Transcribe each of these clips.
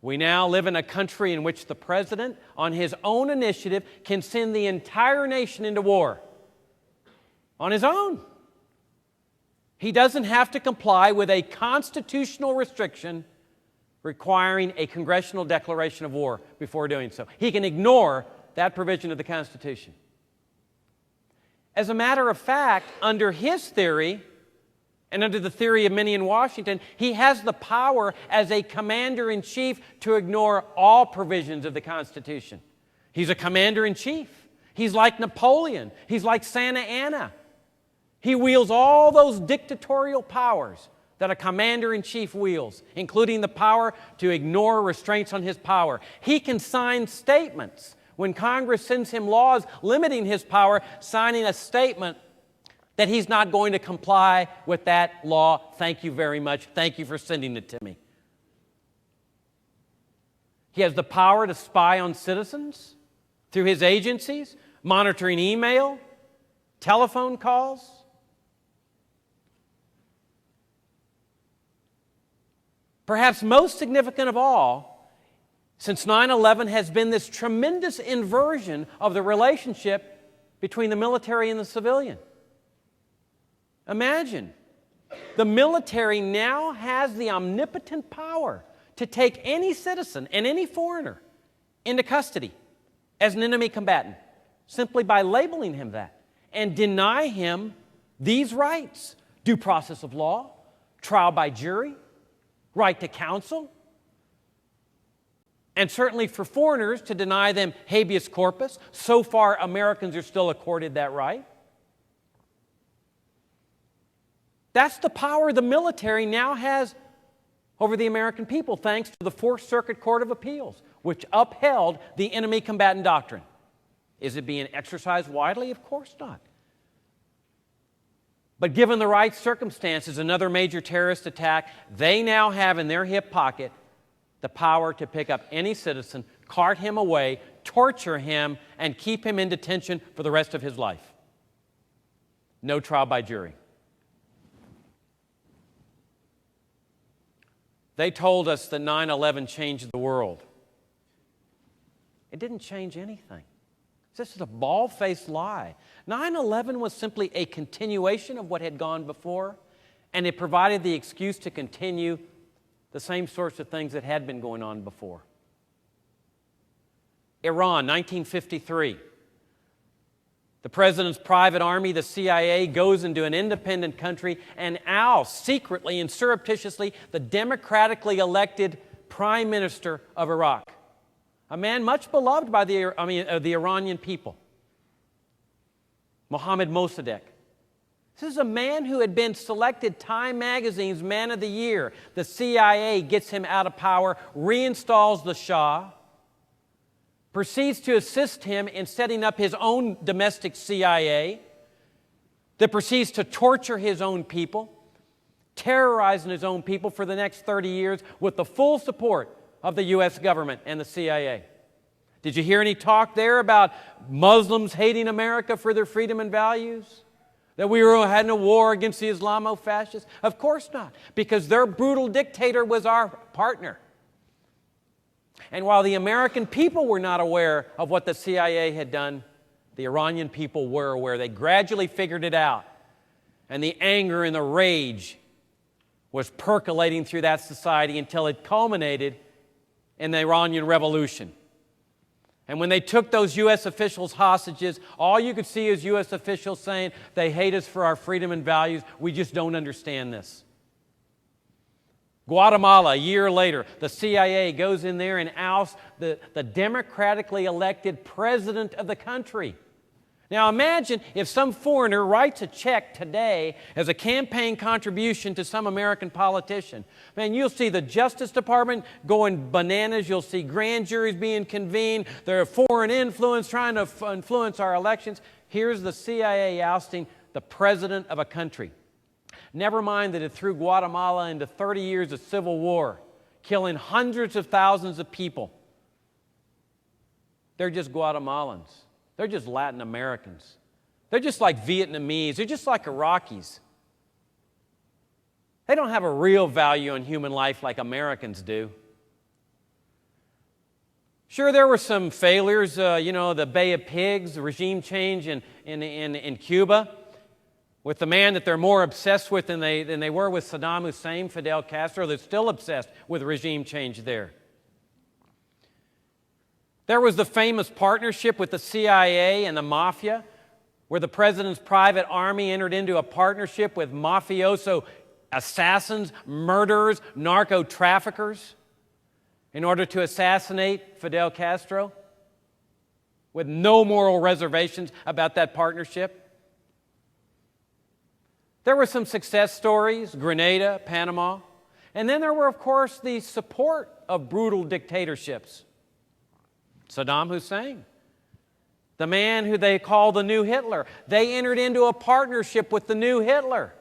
We now live in a country in which the president, on his own initiative, can send the entire nation into war. On his own. He doesn't have to comply with a constitutional restriction requiring a congressional declaration of war before doing so. He can ignore that provision of the Constitution. As a matter of fact, under his theory, and under the theory of many in Washington, he has the power as a commander-in-chief to ignore all provisions of the Constitution. He's a commander-in-chief. He's like Napoleon. He's like Santa Anna. He wields all those dictatorial powers that a commander-in-chief wields, including the power to ignore restraints on his power. He can sign statements. When Congress sends him laws limiting his power, signing a statement that he's not going to comply with that law. Thank you very much. Thank you for sending it to me. He has the power to spy on citizens through his agencies, monitoring email, telephone calls. Perhaps most significant of all, since 9/11 has been this tremendous inversion of the relationship between the military and the civilian. Imagine, the military now has the omnipotent power to take any citizen and any foreigner into custody as an enemy combatant, simply by labeling him that, and deny him these rights: due process of law, trial by jury, right to counsel, and certainly for foreigners to deny them habeas corpus. So far, Americans are still accorded that right. That's the power the military now has over the American people, thanks to the Fourth Circuit Court of Appeals, which upheld the enemy combatant doctrine. Is it being exercised widely? Of course not. But given the right circumstances, another major terrorist attack, they now have in their hip pocket the power to pick up any citizen, cart him away, torture him, and keep him in detention for the rest of his life. No trial by jury. They told us that 9/11 changed the world. It didn't change anything. This is a bald-faced lie. 9/11 was simply a continuation of what had gone before, and it provided the excuse to continue the same sorts of things that had been going on before. Iran, 1953. The president's private army, the CIA, goes into an independent country and ousts secretly and surreptitiously the democratically elected prime minister of Iraq, a man much beloved by the Iranian people, Mohammad Mossadegh. This is a man who had been selected Time Magazine's Man of the Year. The CIA gets him out of power, reinstalls the Shah, proceeds to assist him in setting up his own domestic CIA that proceeds to torture his own people, terrorizing his own people for the next 30 years with the full support of the U.S. government and the CIA. Did you hear any talk there about Muslims hating America for their freedom and values? That we were having a war against the Islamo-fascists? Of course not, because their brutal dictator was our partner. And while the American people were not aware of what the CIA had done, the Iranian people were aware. They gradually figured it out. And the anger and the rage was percolating through that society until it culminated in the Iranian Revolution. And when they took those U.S. officials hostages, all you could see is U.S. officials saying, they hate us for our freedom and values. We just don't understand this. Guatemala, a year later, the CIA goes in there and ousts the democratically elected president of the country. Now imagine if some foreigner writes a check today as a campaign contribution to some American politician. Man, you'll see the Justice Department going bananas. You'll see grand juries being convened. There are foreign influence trying to influence our elections. Here's the CIA ousting the president of a country. Never mind that it threw Guatemala into 30 years of civil war, killing hundreds of thousands of people. They're just Guatemalans. They're just Latin Americans. They're just like Vietnamese. They're just like Iraqis. They don't have a real value on human life like Americans do. Sure, there were some failures, the Bay of Pigs, the regime change in Cuba, with the man that they're more obsessed with than they were with Saddam Hussein, Fidel Castro. They're still obsessed with regime change there. There was the famous partnership with the CIA and the Mafia, where the president's private army entered into a partnership with mafioso assassins, murderers, narco-traffickers in order to assassinate Fidel Castro, with no moral reservations about that partnership. There were some success stories, Grenada, Panama, and then there were, of course, the support of brutal dictatorships. Saddam Hussein, the man who they call the new Hitler. They entered into a partnership with the new Hitler.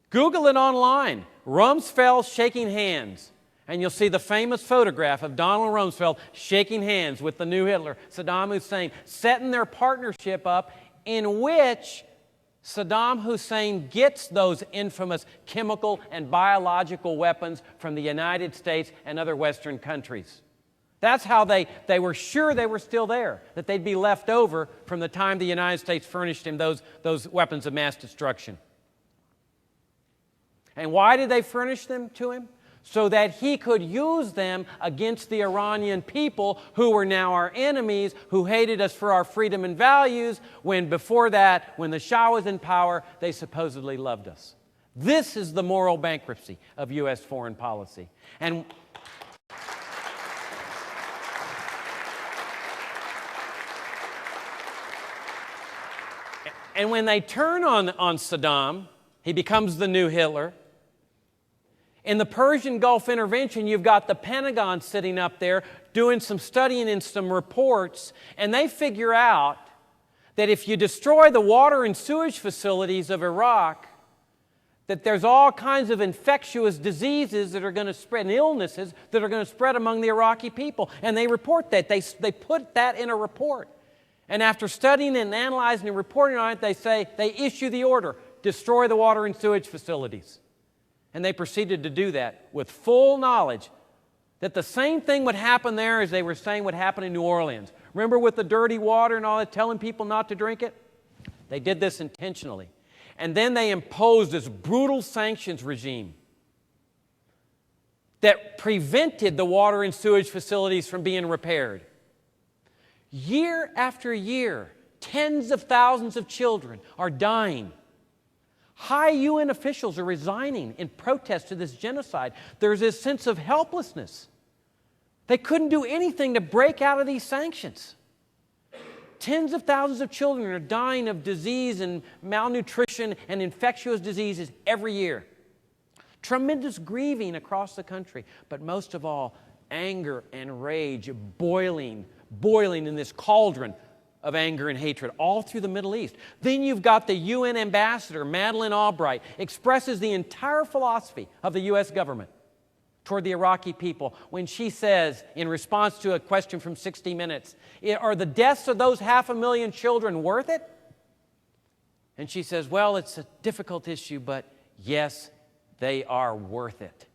Google it online, Rumsfeld shaking hands, and you'll see the famous photograph of Donald Rumsfeld shaking hands with the new Hitler, Saddam Hussein, setting their partnership up in which Saddam Hussein gets those infamous chemical and biological weapons from the United States and other Western countries. That's how they were sure they were still there, that they'd be left over from the time the United States furnished him those weapons of mass destruction. And why did they furnish them to him? So that he could use them against the Iranian people, who were now our enemies, who hated us for our freedom and values, when before that, when the Shah was in power, they supposedly loved us. This is the moral bankruptcy of U.S. foreign policy. And when they turn on Saddam, he becomes the new Hitler. In the Persian Gulf intervention, you've got the Pentagon sitting up there doing some studying and some reports, and they figure out that if you destroy the water and sewage facilities of Iraq, that there's all kinds of infectious diseases that are going to spread, and illnesses that are going to spread among the Iraqi people. And they report that. They put that in a report. And after studying and analyzing and reporting on it, they issue the order, destroy the water and sewage facilities. And they proceeded to do that with full knowledge that the same thing would happen there as they were saying would happen in New Orleans. Remember with the dirty water and all that, telling people not to drink it? They did this intentionally. And then they imposed this brutal sanctions regime that prevented the water and sewage facilities from being repaired. Year after year, tens of thousands of children are dying. High UN officials are resigning in protest to this genocide. There's this sense of helplessness. They couldn't do anything to break out of these sanctions. Tens of thousands of children are dying of disease and malnutrition and infectious diseases every year. Tremendous grieving across the country, but most of all, anger and rage boiling in this cauldron of anger and hatred all through the Middle East. Then you've got the UN ambassador, Madeleine Albright, expresses the entire philosophy of the U.S. government toward the Iraqi people when she says, in response to a question from 60 Minutes, are the deaths of those 500,000 children worth it? And she says, well, it's a difficult issue, but yes, they are worth it.